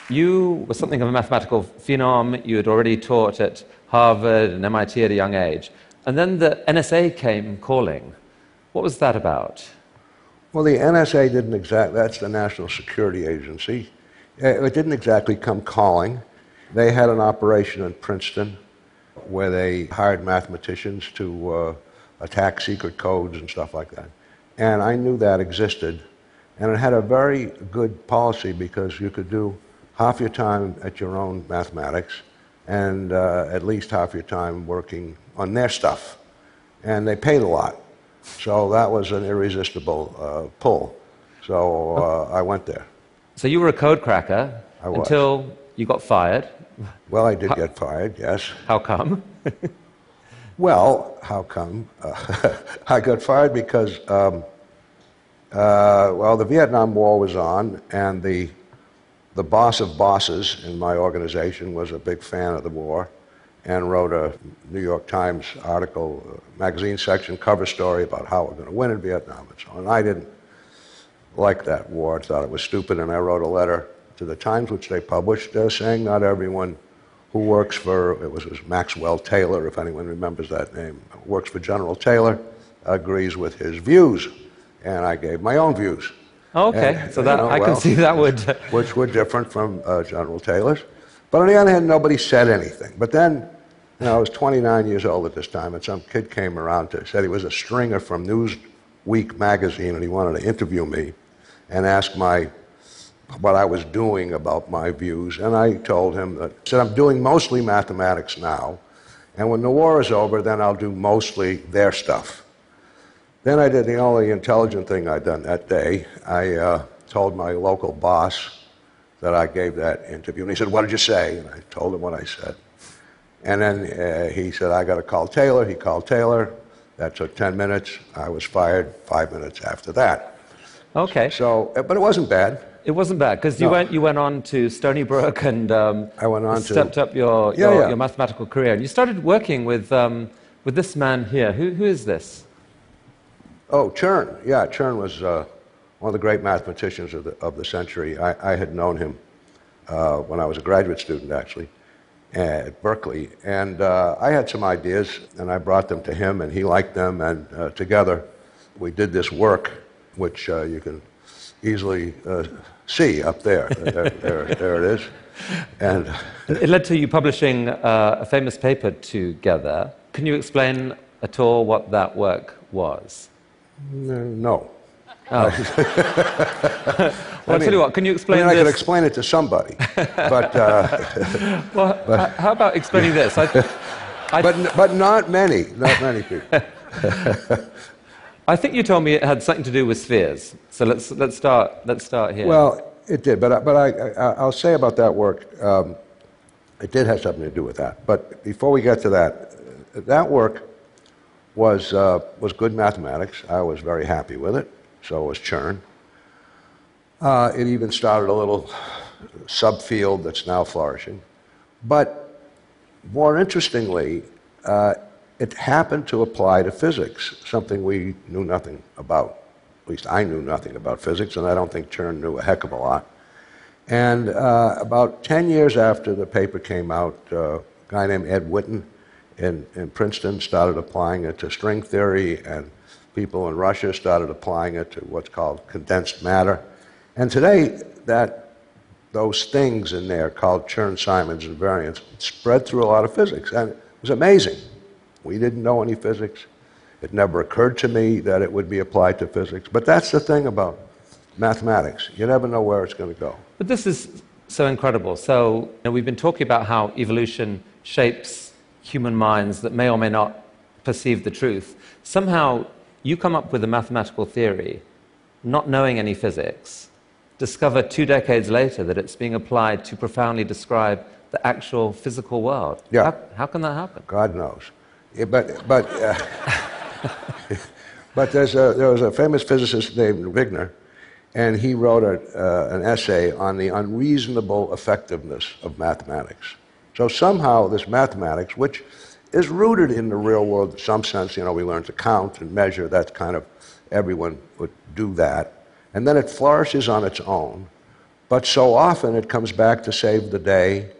you were something of a mathematical phenom. You had already taught at Harvard and MIT at a young age. And then the NSA came calling. What was that about? Well, the NSA didn't exactly, that's the National Security Agency. It didn't exactly come calling. They had an operation in Princeton where they hired mathematicians to attack secret codes and stuff like that. And I knew that existed. And it had a very good policy because you could do half your time at your own mathematics and at least half your time working on their stuff. And they paid a lot. So that was an irresistible pull. So I went there. So you were a code cracker until you got fired. Well, I did get fired, yes. How come? Well, how come? I got fired because, well, the Vietnam War was on, and the boss of bosses in my organization was a big fan of the war and wrote a New York Times article, magazine section, cover story about how we're going to win in Vietnam and so on. And I didn't like that war. I thought it was stupid, and I wrote a letter to the Times, which they published, saying not everyone who works for, it was Maxwell Taylor, if anyone remembers that name, works for General Taylor, agrees with his views. And I gave my own views. Okay, and, so that I can see that would... which were different from General Taylor's. But on the other hand, nobody said anything. But then, I was 29 years old at this time, and some kid came around said he was a stringer from Newsweek magazine, and he wanted to interview me and ask what I was doing about my views. And I told him that, said, I'm doing mostly mathematics now, and when the war is over, then I'll do mostly their stuff. Then I did the only intelligent thing I'd done that day. I told my local boss that I gave that interview. And he said, what did you say? And I told him what I said. And then he said, I got to call Taylor. He called Taylor. That took 10 minutes. I was fired 5 minutes after that. Okay. So, but it wasn't bad. It wasn't bad, because you went on to Stony Brook and I went on stepped up your mathematical career. And you started working with this man here. Who is this? Oh, Chern. Yeah, Chern was one of the great mathematicians of the century. I had known him when I was a graduate student, actually, at Berkeley. And I had some ideas, and I brought them to him, and he liked them. And together, we did this work, which you can easily see up there. There it is. And it led to you publishing a famous paper together. Can you explain at all what that work was? No. Oh. Well, I'll tell you what, can you explain this? I could explain it to somebody, but... well, how about explaining this? But not many people. I think you told me it had something to do with spheres. So let's start here. Well, it did, but I'll say about that work, it did have something to do with that. But before we get to that work was good mathematics. I was very happy with it. So was Chern. It even started a little subfield that's now flourishing. But more interestingly, it happened to apply to physics, something we knew nothing about. At least I knew nothing about physics, and I don't think Chern knew a heck of a lot. And about 10 years after the paper came out, a guy named Ed Witten in Princeton started applying it to string theory, and people in Russia started applying it to what's called condensed matter. And today, those things in there called Chern-Simons invariants spread through a lot of physics, and it was amazing. We didn't know any physics. It never occurred to me that it would be applied to physics. But that's the thing about mathematics. You never know where it's going to go. But this is so incredible. So we've been talking about how evolution shapes human minds that may or may not perceive the truth. Somehow, you come up with a mathematical theory, not knowing any physics, discover 2 decades later that it's being applied to profoundly describe the actual physical world. Yeah. How can that happen? God knows. Yeah, but there was a famous physicist named Wigner, and he wrote an essay on the unreasonable effectiveness of mathematics. So somehow this mathematics, which is rooted in the real world in some sense, we learn to count and measure, that's kind of, everyone would do that, and then it flourishes on its own. But so often it comes back to save the day.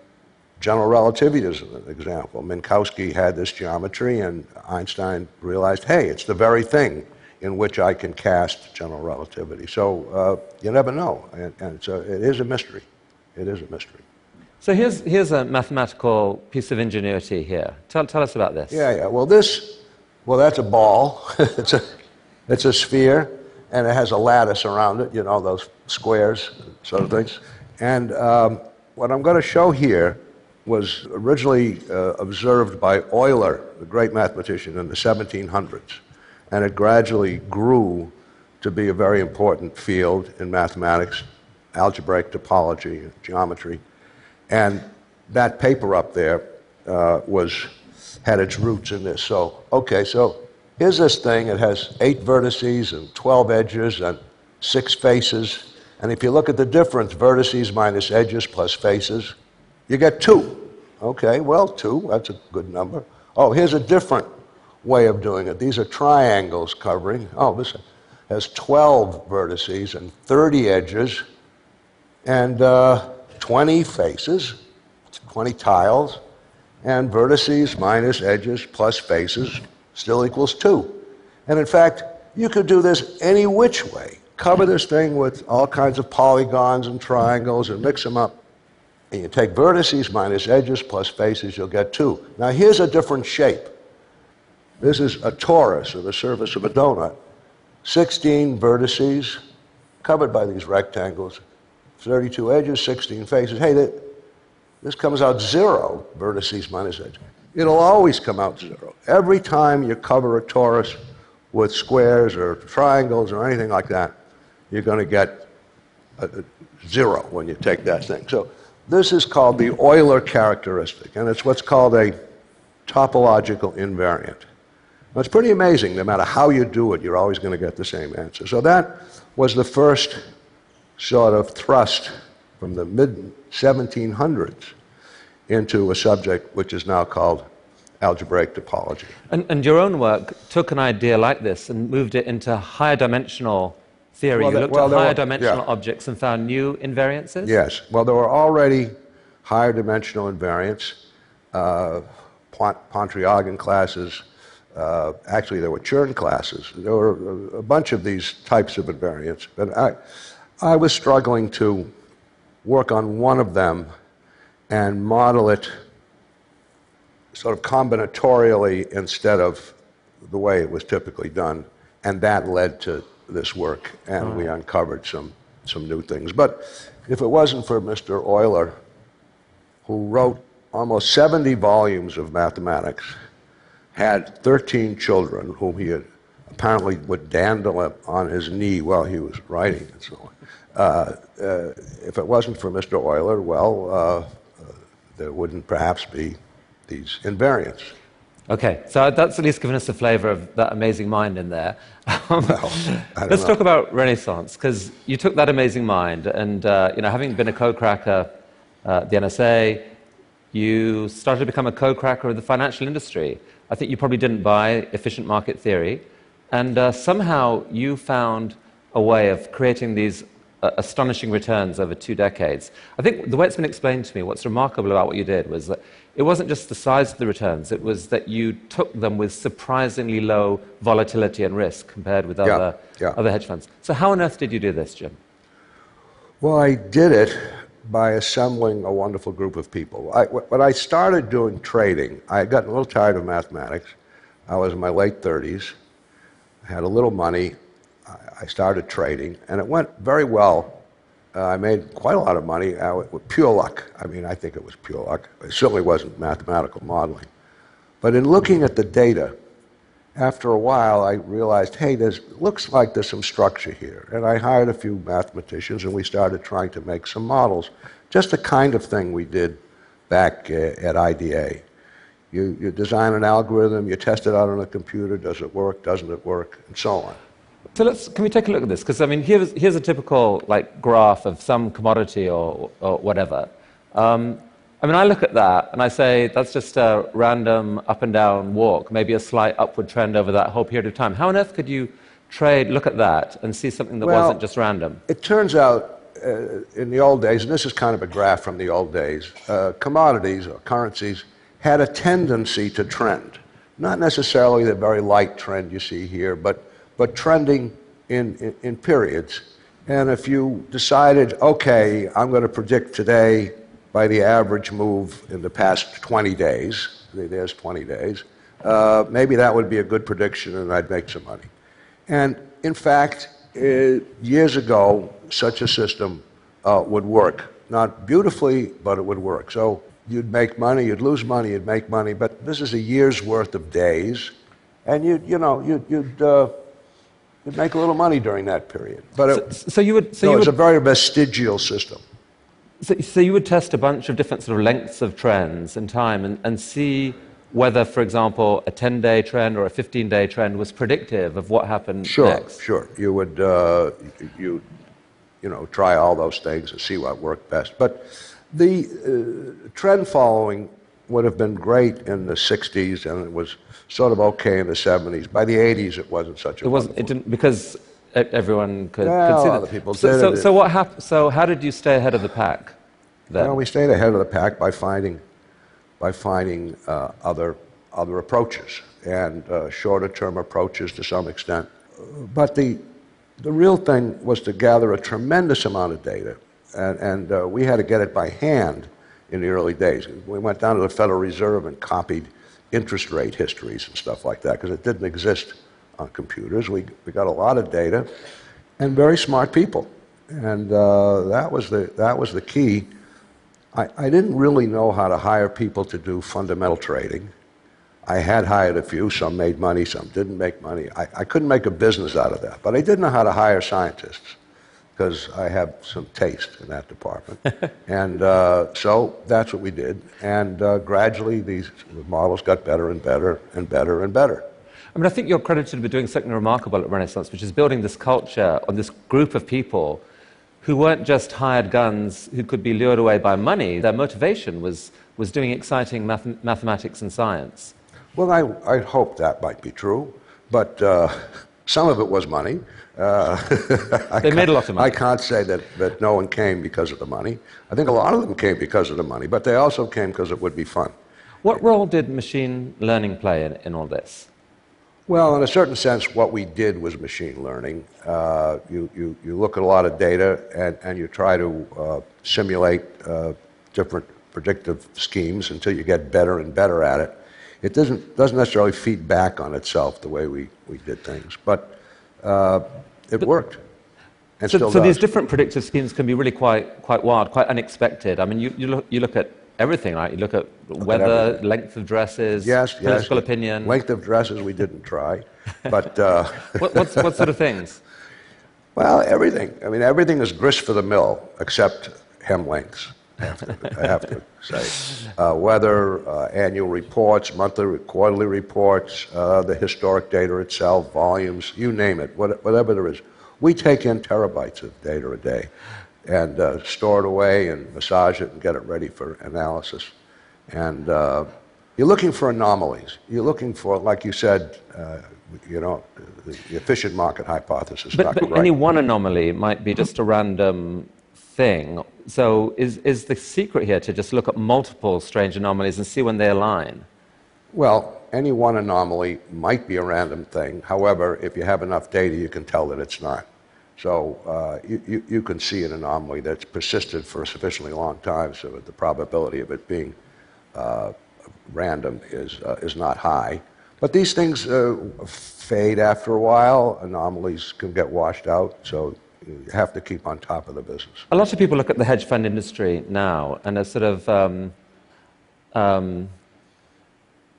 General relativity is an example. Minkowski had this geometry, and Einstein realized, hey, it's the very thing in which I can cast general relativity. So you never know, and so it is a mystery. It is a mystery. So here's a mathematical piece of ingenuity here. Tell us about this. Yeah. Well, that's a ball. it's a sphere, and it has a lattice around it. You know, those squares, sort of things. And what I'm going to show here was originally observed by Euler, the great mathematician, in the 1700s. And it gradually grew to be a very important field in mathematics, algebraic topology, geometry. And that paper up there had its roots in this. So here's this thing. It has 8 vertices and 12 edges and 6 faces. And if you look at the difference, vertices minus edges plus faces, you get 2. Okay, well, 2, that's a good number. Oh, here's a different way of doing it. These are triangles covering. Oh, this has 12 vertices and 30 edges and 20 faces, 20 tiles, and vertices minus edges plus faces still equals 2. And in fact, you could do this any which way. Cover this thing with all kinds of polygons and triangles and mix them up. And you take vertices minus edges plus faces, you'll get 2. Now here's a different shape. This is a torus, or the surface of a donut. 16 vertices covered by these rectangles, 32 edges, 16 faces. Hey, this comes out 0, vertices minus edges. It'll always come out 0. Every time you cover a torus with squares or triangles or anything like that, you're going to get a 0 when you take that thing. So this is called the Euler characteristic, and it's what's called a topological invariant. Now, it's pretty amazing. No matter how you do it, you're always going to get the same answer. So that was the first sort of thrust from the mid-1700s into a subject which is now called algebraic topology. And your own work took an idea like this and moved it into higher dimensional theory. You looked at higher dimensional objects and found new invariances? Yes. Well, there were already higher dimensional invariants, Pontryagin classes. Actually, there were Chern classes. There were a bunch of these types of invariants. But I was struggling to work on one of them and model it sort of combinatorially instead of the way it was typically done. And that led to this work, and we uncovered some new things. But if it wasn't for Mr. Euler, who wrote almost 70 volumes of mathematics, had 13 children whom he had apparently would dandle on his knee while he was writing and so on. If it wasn't for Mr. Euler, well, there wouldn't perhaps be these invariants. Okay, so that's at least given us a flavor of that amazing mind in there. Let's talk about Renaissance, because you took that amazing mind, and having been a co-cracker at the NSA, you started to become a co-cracker of the financial industry. I think you probably didn't buy efficient market theory, and somehow you found a way of creating these astonishing returns over 2 decades. I think the way it's been explained to me, what's remarkable about what you did was that it wasn't just the size of the returns, it was that you took them with surprisingly low volatility and risk compared with other hedge funds. So how on earth did you do this, Jim? Well, I did it by assembling a wonderful group of people. When I started doing trading, I had gotten a little tired of mathematics. I was in my late 30s. I had a little money. I started trading, and it went very well. I made quite a lot of money with pure luck. I mean, I think it was pure luck. It certainly wasn't mathematical modeling. But in looking at the data, after a while, I realized, hey, looks like there's some structure here. And I hired a few mathematicians, and we started trying to make some models. Just the kind of thing we did back at IDA. You design an algorithm, you test it out on a computer, does it work, doesn't it work, and so on. So can we take a look at this? Because I mean, here's a typical graph of some commodity or whatever. I mean, I look at that and I say that's just a random up and down walk, maybe a slight upward trend over that whole period of time. How on earth could you look at that and see something that wasn't just random? It turns out in the old days, and this is kind of a graph from the old days, commodities or currencies had a tendency to trend. Not necessarily the very light trend you see here, but trending in periods. And if you decided, okay, I'm going to predict today by the average move in the past 20 days, there's 20 days, maybe that would be a good prediction and I'd make some money. And in fact, years ago, such a system would work. Not beautifully, but it would work. So you'd make money, you'd lose money, you'd make money, but this is a year's worth of days, and you'd make a little money during that period. But it was a very vestigial system. So you would test a bunch of different sort of lengths of trends in time and see whether, for example, a 10-day trend or a 15-day trend was predictive of what happened next. Sure. You would try all those things and see what worked best. But the trend following would have been great in the 60s, and it was sort of okay in the 70s. By the 80s, it wasn't such a It didn't, because everyone could see that. Other people did. So what happened? So how did you stay ahead of the pack then? Well, we stayed ahead of the pack by finding other approaches and shorter-term approaches to some extent. But the real thing was to gather a tremendous amount of data, and we had to get it by hand in the early days. We went down to the Federal Reserve and copied interest rate histories and stuff like that because it didn't exist on computers. We got a lot of data and very smart people, and that was the key. I didn't really know how to hire people to do fundamental trading. I had hired a few. Some made money, some didn't make money. I couldn't make a business out of that. But I did know how to hire scientists because I have some taste in that department. And so that's what we did. And gradually these models got better and better and better and better. I mean, I think you're credited with doing something remarkable at Renaissance, which is building this culture on this group of people who weren't just hired guns who could be lured away by money. Their motivation was doing exciting mathematics and science. Well, I hope that might be true, but some of it was money. They made a lot of money. I can't say that no one came because of the money. I think a lot of them came because of the money, but they also came because it would be fun. What role did machine learning play in all this? Well, in a certain sense, what we did was machine learning. You look at a lot of data and you try to simulate different predictive schemes until you get better and better at it. It doesn't necessarily feed back on itself the way we did things, but it worked. And so these different predictive schemes can be really quite wild, quite unexpected. I mean, you look at everything, right? You look at weather, length of dresses, political opinion. Length of dresses we didn't try, but... what sort of things? Well, everything. I mean, everything is grist for the mill, except hem lengths, I have to say. Weather, annual reports, monthly, quarterly reports, the historic data itself, volumes, you name it, whatever there is. We take in terabytes of data a day and store it away and massage it and get it ready for analysis. And you're looking for anomalies. You're looking for, like you said, the efficient market hypothesis. But any one anomaly might be just a random thing. So is the secret here to just look at multiple strange anomalies and see when they align? Well, any one anomaly might be a random thing. However, if you have enough data, you can tell that it's not. So you can see an anomaly that's persisted for a sufficiently long time so that the probability of it being random is not high. But these things fade after a while. Anomalies can get washed out, so you have to keep on top of the business. A lot of people look at the hedge fund industry now and are sort of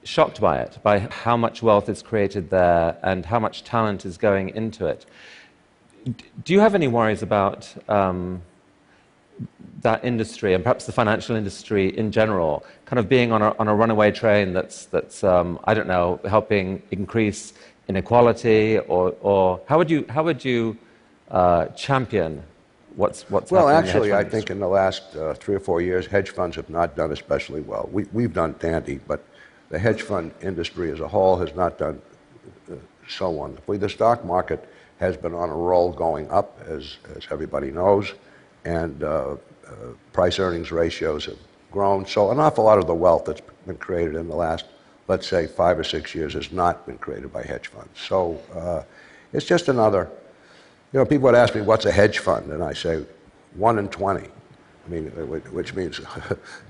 shocked by it, by how much wealth is created there and how much talent is going into it. Do you have any worries about that industry and perhaps the financial industry in general, kind of being on a runaway train that's I don't know, helping increase inequality, or how would you champion what's happening? Well, actually, I think in the last 3 or 4 years, hedge funds have not done especially well. We've done dandy, but the hedge fund industry as a whole has not done so wonderfully. The stock market has been on a roll going up, as everybody knows, and price-earnings ratios have grown. So an awful lot of the wealth that's been created in the last, let's say, 5 or 6 years has not been created by hedge funds. So it's just another, people would ask me, what's a hedge fund? And I say, 1 in 20. I mean, which means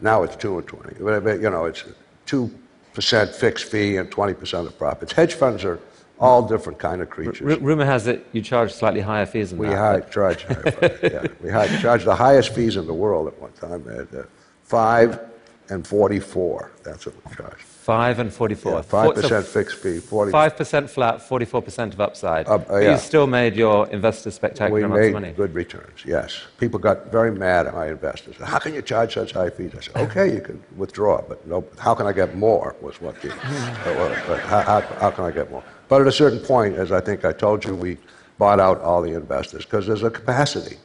now it's 2 in 20. But, it's 2% fixed fee and 20% of profits. Hedge funds are all different kind of creatures. Rumor has it you charge slightly higher fees than that. We charge higher fees, yeah. We charge the highest fees in the world at one time. 5 and 44, that's what we charge. 5 and 44. Yeah, 5% fixed fee, 5% flat, 44% of upside. You still made your investors spectacular amounts of money. We made good returns, yes. People got very mad at my investors. How can you charge such high fees? I said, okay, you can withdraw, but no, how can I get more was what the, how can I get more? But at a certain point, as I think I told you, we bought out all the investors because there's a capacity.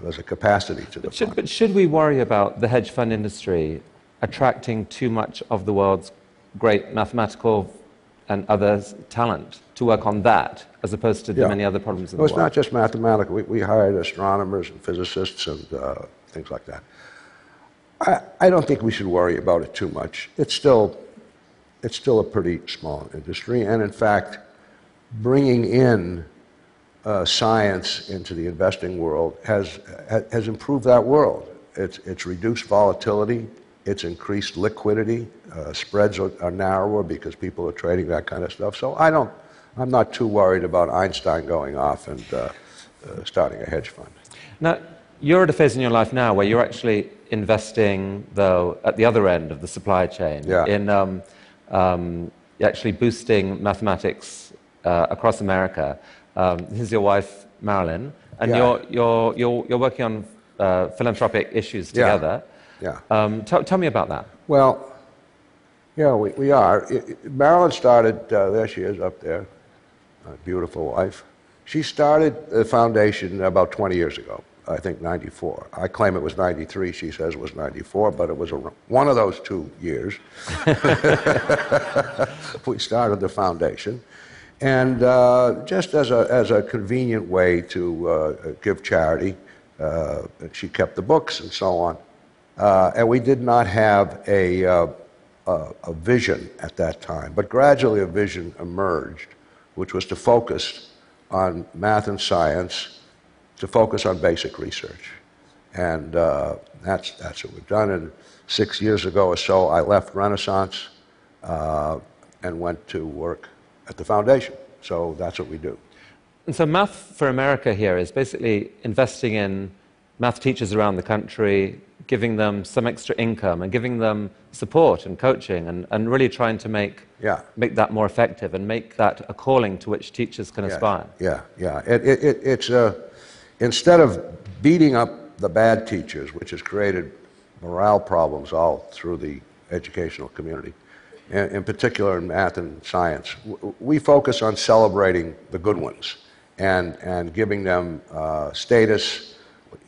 There's a capacity to the fund. But should we worry about the hedge fund industry attracting too much of the world's great mathematical and other talent to work on that, as opposed to the many other problems in the world? It's not just mathematical. We hired astronomers and physicists and things like that. I don't think we should worry about it too much. It's still a pretty small industry, and in fact, bringing in science into the investing world has improved that world. It's reduced volatility. It's increased liquidity. Spreads are narrower because people are trading that kind of stuff. So I'm not too worried about Einstein going off and starting a hedge fund. Now, you're at a phase in your life now where you're actually investing, though, at the other end of the supply chain in actually boosting mathematics across America. This is your wife, Marilyn, and you're working on philanthropic issues together. Tell me about that. Well, we are. Marilyn started, there she is up there, a beautiful wife. She started the foundation about 20 years ago, I think 94. I claim it was 93, she says it was 94, but it was one of those 2 years. We started the foundation. And just as a convenient way to give charity, she kept the books and so on. And we did not have a vision at that time, but gradually a vision emerged, which was to focus on math and science, to focus on basic research. And that's what we've done. And 6 years ago or so, I left Renaissance and went to work at the foundation. So that's what we do. And so Math for America here is basically investing in math teachers around the country, giving them some extra income and giving them support and coaching and really trying to make that more effective and make that a calling to which teachers can aspire. It's instead of beating up the bad teachers, which has created morale problems all through the educational community, in particular in math and science, we focus on celebrating the good ones and giving them status.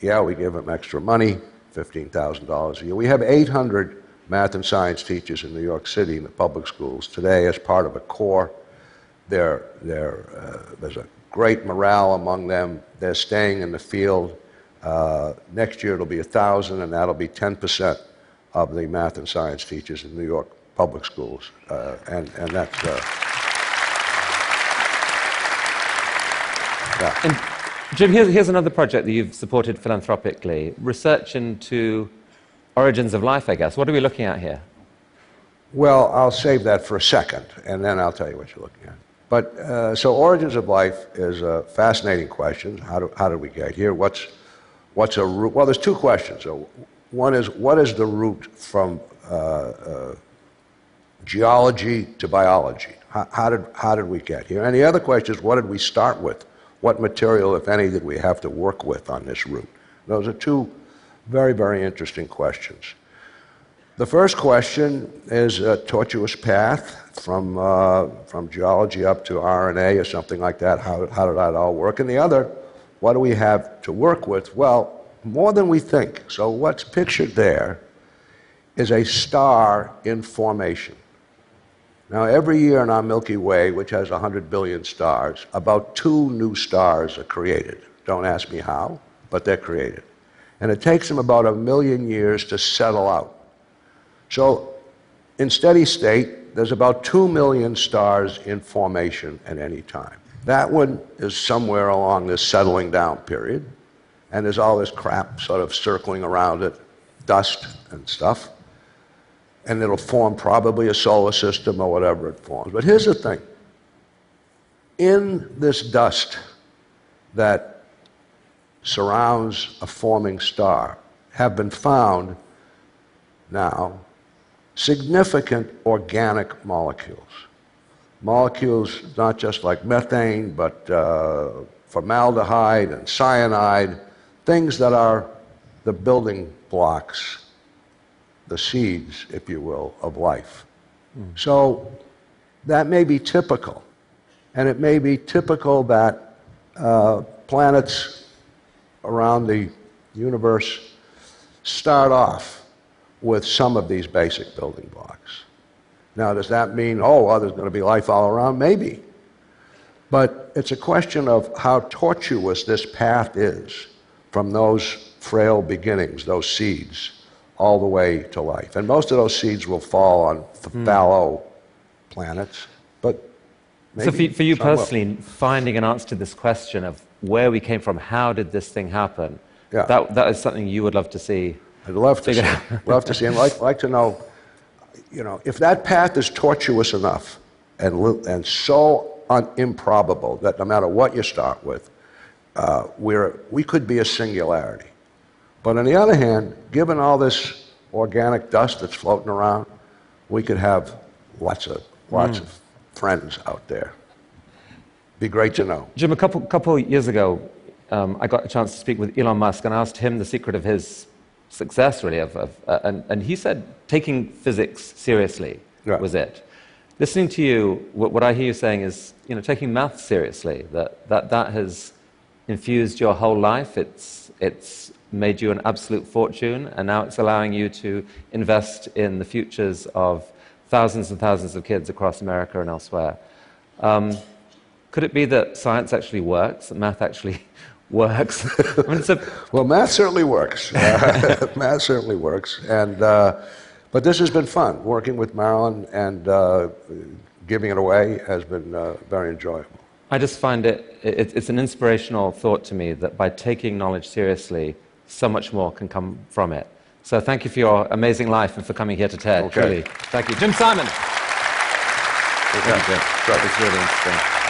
We give them extra money, $15,000 a year. We have 800 math and science teachers in New York City in the public schools today as part of a core. There's a great morale among them. They're staying in the field. Next year it'll be 1,000, and that'll be 10% of the math and science teachers in New York public schools, and that's And Jim, here's another project that you've supported philanthropically, research into origins of life, I guess. What are we looking at here? Well, I'll save that for a second, and then I'll tell you what you're looking at. But so origins of life is a fascinating question. How did we get here? What's a root? Well, there's two questions. So one is, what is the route from geology to biology? How did we get here? And the other question is, what did we start with? What material, if any, did we have to work with on this route? Those are two very, very interesting questions. The first question is a tortuous path from geology up to RNA or something like that. How did that all work? And the other, what do we have to work with? Well, more than we think. So what's pictured there is a star in formation. Now, every year in our Milky Way, which has 100 billion stars, about 2 new stars are created. Don't ask me how, but they're created. And it takes them about 1 million years to settle out. So in steady state, there's about 2 million stars in formation at any time. That one is somewhere along this settling down period, and there's all this crap sort of circling around it, dust and stuff, and it'll form probably a solar system or whatever it forms. But here's the thing. In this dust that surrounds a forming star have been found now significant organic molecules. Molecules not just like methane, but formaldehyde and cyanide, things that are the building blocks, the seeds, if you will, of life. So that may be typical. And it may be typical that planets around the universe start off with some of these basic building blocks. Now, does that mean, oh, well, there's going to be life all around? Maybe. But it's a question of how tortuous this path is from those frail beginnings, those seeds, all the way to life. And most of those seeds will fall on fallow planets, but so for you personally, finding an answer to this question of where we came from, how did this thing happen, that is something you would love to see. I'd love to see. Love to see, and like to know, if that path is tortuous enough and so improbable that no matter what you start with, we could be a singularity. But on the other hand, given all this organic dust that's floating around, we could have lots of friends out there. Be great to know. Jim, a couple years ago, I got a chance to speak with Elon Musk and I asked him the secret of his success, really, and he said taking physics seriously was it. Listening to you, what I hear you saying is, taking math seriously, that has infused your whole life. It's made you an absolute fortune, and now it's allowing you to invest in the futures of thousands and thousands of kids across America and elsewhere. Could it be that science actually works, that math actually works? Well, math certainly works. Math certainly works. But this has been fun. Working with Marilyn and giving it away has been very enjoyable. I just find it's an inspirational thought to me that by taking knowledge seriously, so much more can come from it. So thank you for your amazing life and for coming here to TED. Okay. Really. Thank you. Jim Simon. Thank you, Jim. It's really interesting.